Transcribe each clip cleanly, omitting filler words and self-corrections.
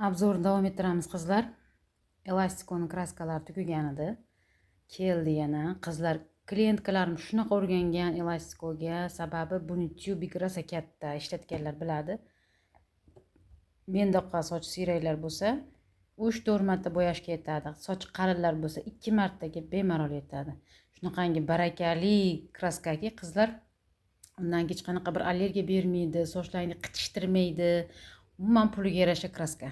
Obzorni davom ettiramiz qizlar. Elastikoni kraskalari tugagan edi. Keldi yana. Qizlar, klientkalarim shunaqa o'rgangan elastikoga, sababi buni tyubik rosa katta, ishlatganlar biladi. Mendoqqa soch siyraklar bo'lsa, 3-4 marta bo'yashga yetadi. Soch qalinlar bo'lsa, 2 martaga bemalol yetadi. Shunaqangi barakali kraskaki qizlar, undan hech qanaqa bir allergiya bermaydi, sochlarni qichishtirmaydi. Umuman puliga yarasha kraska.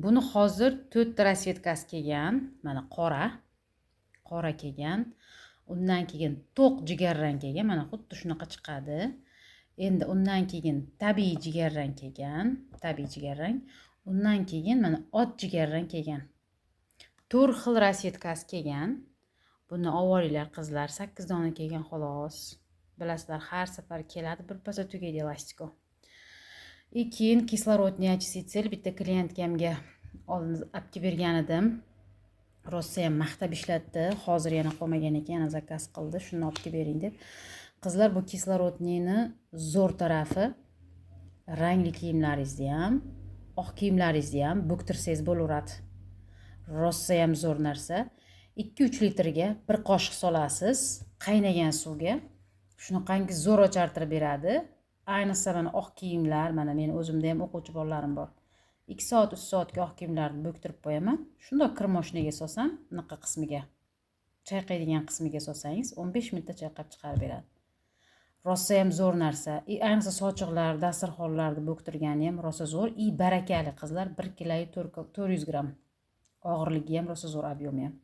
Buni hozir 4 ta rasvetkasi kelgan. Mana qora kelgan. Undan keyin to'q jigarrang kelgan. Mana xuddi shunaqa chiqadi. Endi undan keyin tabiiy jigarrang kelgan. Undan keyin mana ot jigarrang kelgan. 4 xil rasvetkasi kelgan. Buni olinglar qizlar, 8 dona kelgan xolos. Bilasizlar, har safar keladi, birpasda tugaydi elastiko. Keyin kislorodniy очиститель bitta klientkamga olib bergan edim. Rosa ham maqtab ishlatdi. Hozir yana qolmagan ekan, yana zakaz qildi. Shuni olib bering deb. Qizlar, bu kislorodniyni zo'r tarafi rangli kiyimlaringizda ham, oq kiyimlaringizda ham bo'ktirsangiz bo'laveradi. Rosa ham zo'r narsa. 2-3 litrga bir qoshiq solasiz, qaynagan suvga. Shunaqangi zo'r ochartirib beradi. Ayniqsa mana oq kiyimlar, mana men o'zimda ham o'quvchi bolalarim bor. 2 soat 3 soatga oq kiyimlarni bo'ktirib qo'yaman. Shundoq kir moshinaga solsam, bunaqa qismiga, chayqaydigan qismiga solsangiz 15 minutda chayqab chiqarib beradi. Rosa ham zo'r narsa. Ayniqsa sochiqlar, dasturxonlarni bo'ktirgani ham rosa zo'r, barakali qizlar, 1 kg 400 gram. Og'irligi ham rosa zo'r, ob'yomi ham.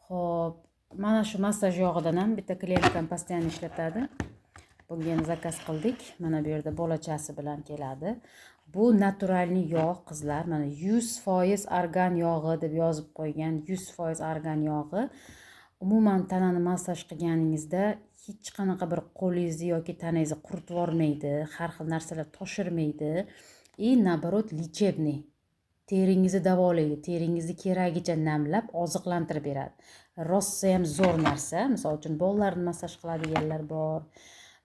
Xo'p, mana shu massaj yog'idan ham bitta klientkam постоянно ishlatadi. Bunga ham zakaz qildik. Mana bu yerda bolachasi bilan keladi. Bu naturalniy yog' qizlar. Mana 100% argan yog'i deb yozib qo'ygan. 100% argan yog'i. Umuman tanani massaj qilganingizda hech qanaqa bir qo'lingizni yoki tanangizni quritib yormaydi, har xil narsalar toshirmaydi. Naоборот, лечебный. Teringizni davolaydi, teringizni keragicha namlab, oziqlantirib beradi. Rosa ham zo'r narsa. Misol uchun bollarni massaj qiladiganlar bor.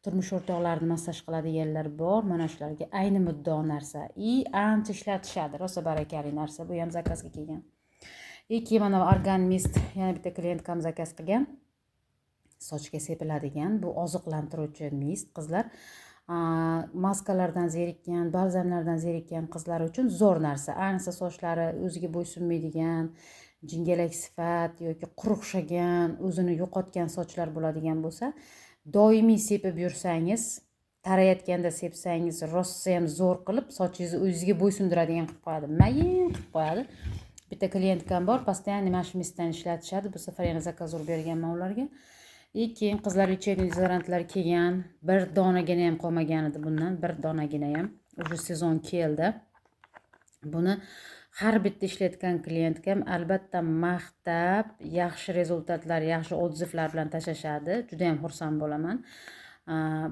Turmush o'rtoqlarini massaj qiladiganlar bor. Mana shularga ayni muddao narsa. Ancha ishlatishadi. Rosa barakali narsa. Bu ham zakazga kelgan. Keyin mana Organ Mist yana bitta klientkam zakaz qilgan. Sochga sepiladigan bu oziqlantiruvchi mist qizlar. Maskalardan zerikkan, balzamlardan zerikkan qizlar uchun zo'r narsa. Ayniqsa sochlari o'ziga bo'ysunmaydigan, jingalak sifat yoki quruqshagan, o'zini yo'qotgan sochlar bo'ladigan bo'lsa, doimiy sepib yursangiz, tarayotganda sepsangiz, rosa ham zo'r qilib sochingizni o'ziga bo'ysundiradigan qilib qo'yadi. Mayin qilib qo'yadi. Bitta klientkam bor, постоянно mana shu mistdan ishlatishadi. Bu safar yana zakaz berganman ularga. Keyin qizlar lecheniy dezodorantlar kelgan. Bir donagina ham qolmagan edi bundan, bir donagina ham. Уже sezon keldi. Buni har bitta ishlatgan klientkam albatta maqtab, yaxshi rezultatlar, yaxshi odzivlar bilan tashashadi. Juda ham xursand bo'laman.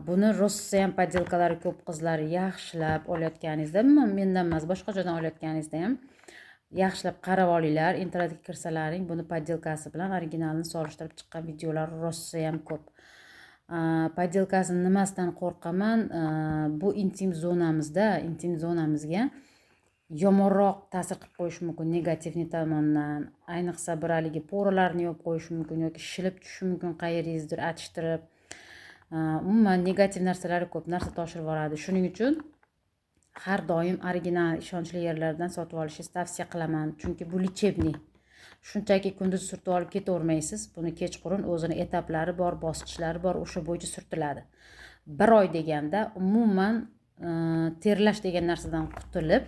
Buni rosa ham poddelkalari ko'p qizlar yaxshilab olayotganingizda, mendan emas, boshqa joydan olayotganingizda ham yaxshilab qarab olinglar. Internetga kirsalaring, buni poddelkasi bilan originalini solishtirib chiqqan videolar rosa ham ko'p. Poddelkasini nimasidan qo'rqaman? Bu intim zonamizga yomonroq ta'sir qilib qo'yishi mumkin negativniy tomondan. Ayniqsa bir haligi poralarni yopib qo'yishi mumkin yoki shilib tushishi mumkin, qayeringizni achishtirib. Umuman negativ narsalari ko'p, narsa toshirib yuboradi. Shuning uchun har doim original ishonchli yerlardan sotib olishingizni tavsiya qilaman. Chunki bu lechebniy. Shunchaki kunduz surtib olib ketavermaysiz. Buni kechqurun o'zini etaplari bor, bosqichlari bor, o'sha bo'yicha surtiladi. 1 oy deganda umuman terlash degan narsadan qutulib,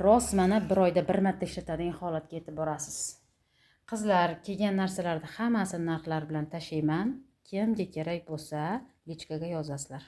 rost mana 1 oyda 1 marta ishlatadigan holatga yetib borasiz. Qizlar, kelgan narsalarni hammasini narxlari bilan tashlayman. Kimga kerak bo'lsa, lichkaga yozasizlar.